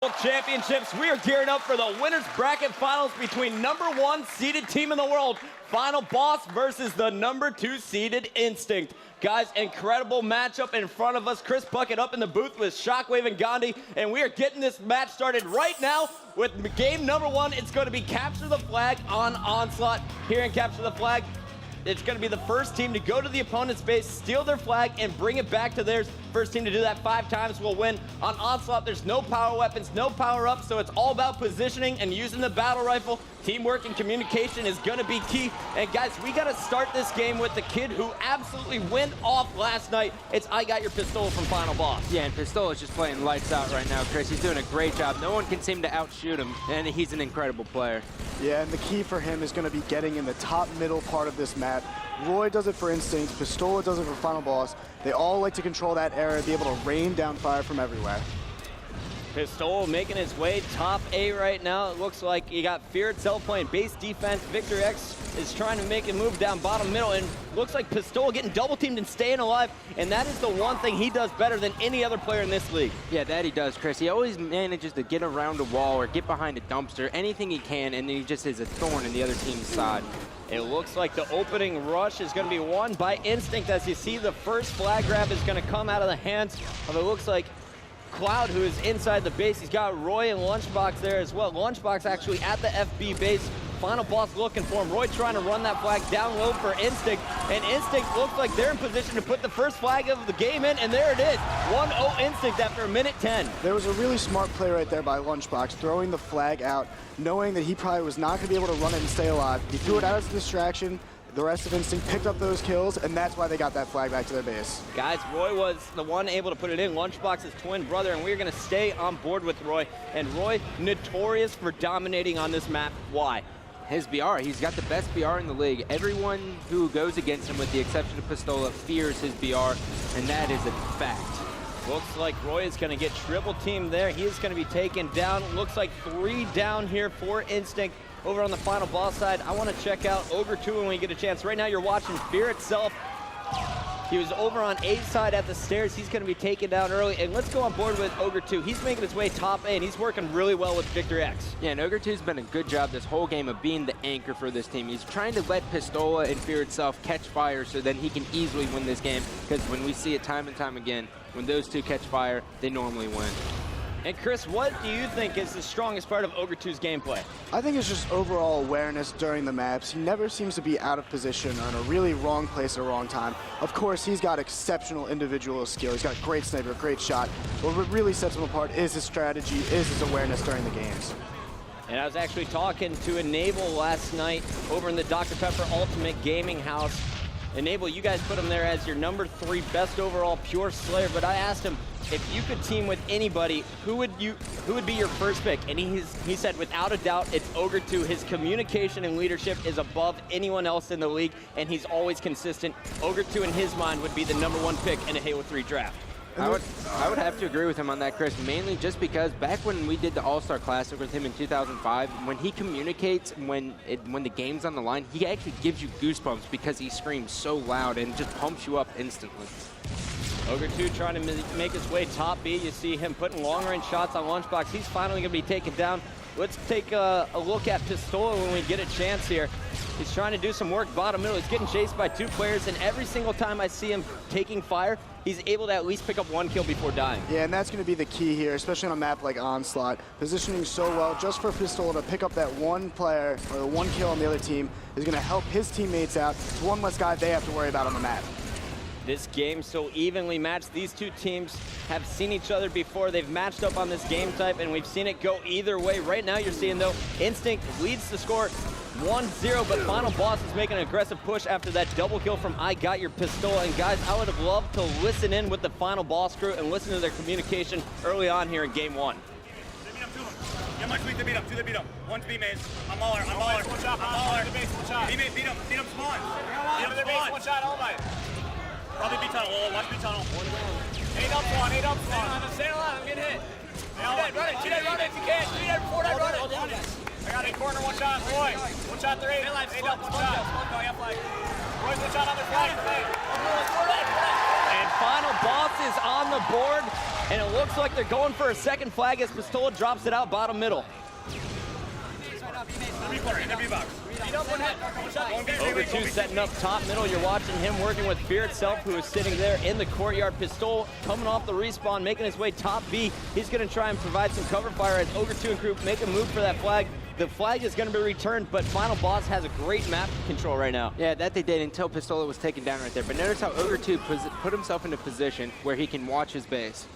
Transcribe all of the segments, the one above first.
World Championships, we are gearing up for the winners bracket finals between #1 seeded team in the world, Final Boss versus the #2 seeded Instinct. Guys, incredible matchup in front of us. Chris Bucket up in the booth with Shockwave and Gandhi, and we are getting this match started right now with game #1. It's going to be Capture the Flag on Onslaught. Here in Capture the Flag, it's going to be the first team to go to the opponent's base, steal their flag, and bring it back to theirs. First team to do that 5 times will win. On Onslaught, there's no power weapons, no power-ups, so it's all about positioning and using the battle rifle. Teamwork and communication is going to be key. And guys, we got to start this game with the kid who absolutely went off last night. It's I Got Your Pistola from Final Boss. Yeah, and Pistola's just playing lights out right now, Chris. He's doing a great job. No one can seem to outshoot him, and he's an incredible player. Yeah, and the key for him is going to be getting in the top middle part of this map. Roy does it for Instinct, Pistola does it for Final Boss. They all like to control that area, be able to rain down fire from everywhere. Pistola making his way top A right now. It looks like you got Fear itself playing base defense. Victor X is trying to make a move down bottom middle, and looks like Pistola getting double teamed and staying alive, and that is the one thing he does better than any other player in this league. Yeah, that he does, Chris. He always manages to get around a wall or get behind a dumpster, anything he can, and then he just is a thorn in the other team's side. It looks like the opening rush is going to be won by Instinct. As you see, the first flag grab is going to come out of the hands of, it looks like, Cloud, who is inside the base. He's got Roy and Lunchbox there as well. Lunchbox actually at the FB base. Final Boss looking for him. Roy trying to run that flag down low for Instinct, and Instinct looks like they're in position to put the first flag of the game in, and there it is. 1-0 Instinct after a minute 10. There was a really smart play right there by Lunchbox, throwing the flag out, knowing that he probably was not going to be able to run it and stay alive. He threw it out as a distraction. The rest of Instinct picked up those kills, and that's why they got that flag back to their base. Guys, Roy was the one able to put it in, Lunchbox's twin brother, and we're going to stay on board with Roy. And Roy, notorious for dominating on this map. Why? His BR, he's got the best BR in the league. Everyone who goes against him, with the exception of Pistola, fears his BR, and that is a fact. Looks like Roy is going to get triple teamed there. He is going to be taken down. Looks like 3 down here for Instinct. Over on the Final Boss side, I want to check out Ogre 2 when we get a chance. Right now you're watching Fear itself. He was over on A side at the stairs. He's going to be taken down early. And let's go on board with Ogre 2. He's making his way top A, and he's working really well with Victor X. Yeah, and Ogre 2's been a good job this whole game of being the anchor for this team. He's trying to let Pistola and Fear itself catch fire so then he can easily win this game. Because when we see it time and time again, when those two catch fire, they normally win. And Chris, what do you think is the strongest part of Ogre 2's gameplay? I think it's just overall awareness during the maps. He never seems to be out of position or in a really wrong place at a wrong time. Of course, he's got exceptional individual skill. He's got great sniper, great shot. But what really sets him apart is his strategy, is his awareness during the games. And I was actually talking to Enable last night over in the Dr. Pepper Ultimate Gaming House. Enable, you guys put him there as your #3 best overall pure slayer, but I asked him, if you could team with anybody, who would be your first pick? And he said, without a doubt, it's Ogre 2. His communication and leadership is above anyone else in the league, and he's always consistent. Ogre 2, in his mind, would be the #1 pick in a Halo 3 draft. I would have to agree with him on that, Chris, mainly just because back when we did the All-Star Classic with him in 2005, when he communicates, when the game's on the line, he actually gives you goosebumps because he screams so loud and just pumps you up instantly. Ogre 2 trying to make his way top B. You see him putting long-range shots on Lunchbox. He's finally going to be taken down. Let's take a look at Pistola when we get a chance here. He's trying to do some work bottom middle. He's getting chased by 2 players, and every single time I see him taking fire, he's able to at least pick up 1 kill before dying. Yeah, and that's going to be the key here, especially on a map like Onslaught. Positioning so well just for Pistola to pick up that 1 player or the 1 kill on the other team is going to help his teammates out. It's 1 less guy they have to worry about on the map. This game so evenly matched. These 2 teams have seen each other before. They've matched up on this game type, and we've seen it go either way. Right now you're seeing, though, Instinct leads the score 1-0, but Final Boss is making an aggressive push after that double kill from I Got Your Pistola. And guys, I would have loved to listen in with the Final Boss crew and listen to their communication early on here in game 1. Yeah, my tweet to beat him, 2 to beat him. 1 to be maze. I'm mauler, I'm mauler. One shot, I'm mauler. Beat him, spawn. Beat him, spawn. 1 shot, all night. Probably B tunnel, watch B tunnel. 1 down. 8 up spawn. Stay alive, I'm getting hit. Run it if you can. Shoot it before I run it. I got a corner, 1 shot, Roy. 1 shot, 3. 8 up, 1 shot. Roy's 1 shot on the flag. And Final Boss is on the board. And it looks like they're going for a second flag as Pistola drops it out bottom middle. Ogre 2 setting up top middle. You're watching him working with Fear itself, who is sitting there in the courtyard. Pistola coming off the respawn, making his way top B. He's going to try and provide some cover fire as Ogre 2 and crew make a move for that flag. The flag is going to be returned, but Final Boss has a great map control right now. Yeah, that they did until Pistola was taken down right there. But notice how Ogre 2 put himself in a position where he can watch his base.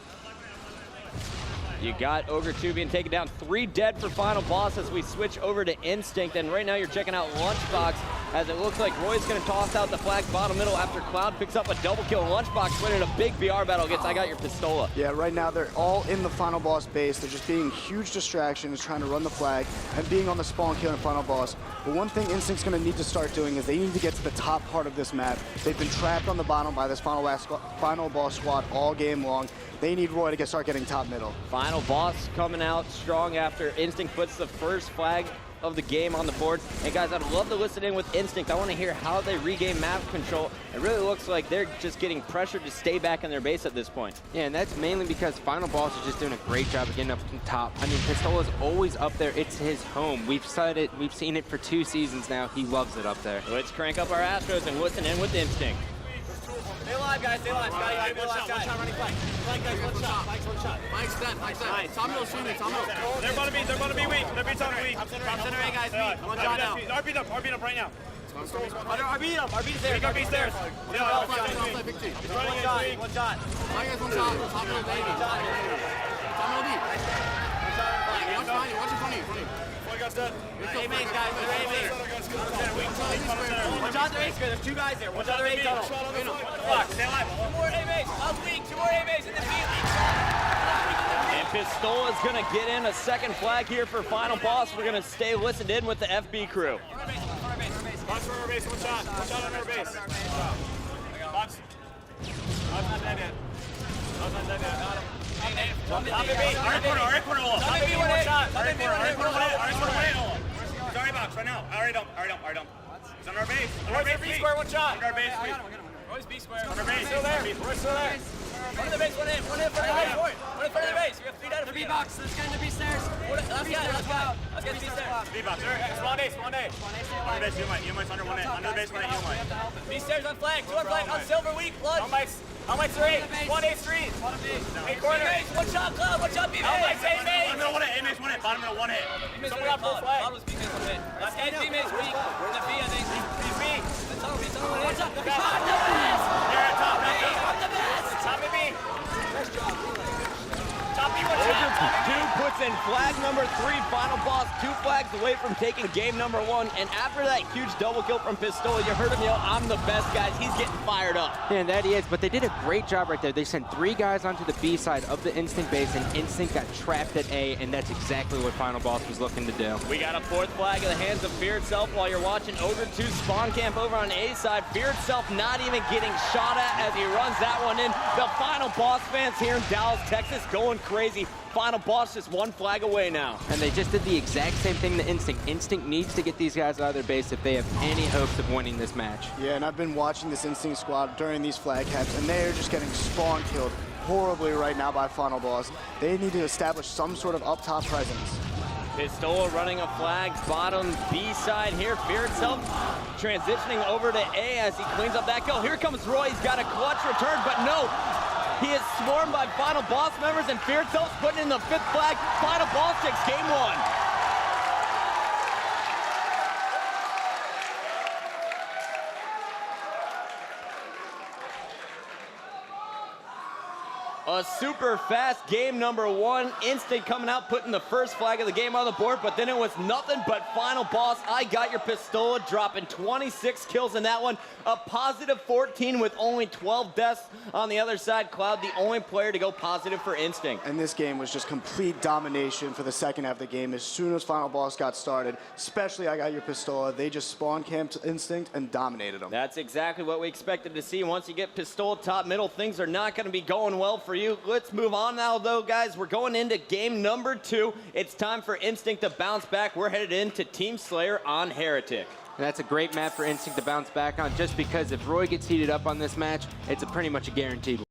You got Ogre 2 being taken down. 3 dead for Final Boss as we switch over to Instinct. And right now you're checking out Lunchbox as it looks like Roy's going to toss out the flag bottom middle after Cloud picks up a double kill. Lunchbox winning a big VR battle against I Got Your Pistola. Yeah, right now they're all in the Final Boss base. They're just being huge distractions, trying to run the flag and being on the spawn kill in Final Boss. But one thing Instinct's going to need to start doing is they need to get to the top part of this map. They've been trapped on the bottom by this Final Boss squad all game long. They need Roy to start getting top middle. Final Boss coming out strong after Instinct puts the first flag of the game on the board. And guys, I'd love to listen in with Instinct. I want to hear how they regain map control. It really looks like they're just getting pressured to stay back in their base at this point. Yeah, and that's mainly because Final Boss is just doing a great job of getting up to the top. I mean, Pistola's always up there. It's his home. We've seen it for 2 seasons now. He loves it up there. Let's crank up our Astros and listen in with Instinct. Stay alive, guys. Stay alive. One shot, running flank. Flank, guys, one shot. Mike's dead. Nice. Tom middle shooting. They're about to be weak. They're being weak. Top center A, guys. Weak. One shot now. RB up right now. RB up. RB's there. RB's there. One shot. Mike has one shot. Top middle baby. Top middle B. Watch it 20. A-mains, guys. They're A-mains. One shot, they're A-square. There's 2 guys there. One shot, they're A-tunnel. Stay alive. 2 more A-mains. Up weak. 2 more A-mains in the field. And Pistola is going to get in a second flag here for Final Boss. We're going to stay listened in with the FB crew. Box for our base. One shot on our base. Box. Box not dead yet. Box not dead yet. Got him. Top B. Our corner. Top B, one shot. Our corner. Sorry, box right now. Already done. He's on our base. Roy's B square, one shot. On our base. Roy's B square. On our base. Still there. Roy's still there. One in the base, one in front of the base. One in front of the base. We have 3 dead. The B box. Let's get in the B stairs. Let's get B stairs. B box. Spawn A. On the base, you might under 1A. Under the base, 1A, you might. B stairs on flag. 2 on flag. On silver, weak. Blood. How much 3? 1A street. A corner. One shot, Cloud. One shot, B. How much A maze? Bottom middle 1A. A maze 1A. Bottom middle 1A. Someone got full flag. Bottom was B maze 1A. Let's get B maze weak. We're in the B, I think. B. One shot. Top the best. They're at top. Top the best. Top of B. Nice job. Top B, one shot. 2 puts in flag number 3. Final Boss 2 flags away from taking game number 1. And after that huge double kill from Pistola, you heard him yell, "I'm the best," guys. He's getting fired up. Yeah, and that he is, but they did a great job right there. They sent 3 guys onto the B side of the Instinct base, and Instinct got trapped at A, and that's exactly what Final Boss was looking to do. We got a 4th flag in the hands of Fear itself while you're watching Ogre 2 spawn camp over on A side. Fear itself not even getting shot at as he runs that one in. The Final Boss fans here in Dallas, Texas going crazy. Final Boss just 1 flag away now. And they just did the exact same thing to Instinct. Instinct needs to get these guys out of their base if they have any hopes of winning this match. Yeah, and I've been watching this Instinct squad during these flag caps, and they're just getting spawn killed horribly right now by Final Boss. They need to establish some sort of up-top presence. Pistola running a flag bottom B side here. Fear itself transitioning over to A as he cleans up that kill. Here comes Roy. He's got a clutch return, but no. He is swarmed by Final Boss members, and Fear itself's putting in the 5th flag. Final Boss takes game 1. A super fast game number 1. Instinct coming out, putting the first flag of the game on the board, but then it was nothing but Final Boss. I Got Your Pistola, dropping 26 kills in that one. A positive 14 with only 12 deaths on the other side. Cloud, the only player to go positive for Instinct. And this game was just complete domination for the second half of the game. As soon as Final Boss got started, especially I Got Your Pistola, they just spawn camped Instinct and dominated them. That's exactly what we expected to see. Once you get Pistola top middle, things are not going to be going well for you. Let's move on now, though, guys. We're going into game number 2. It's time for Instinct to bounce back. We're headed into Team Slayer on Heretic. And that's a great map for Instinct to bounce back on, just because if Roy gets heated up on this match, it's pretty much a guaranteed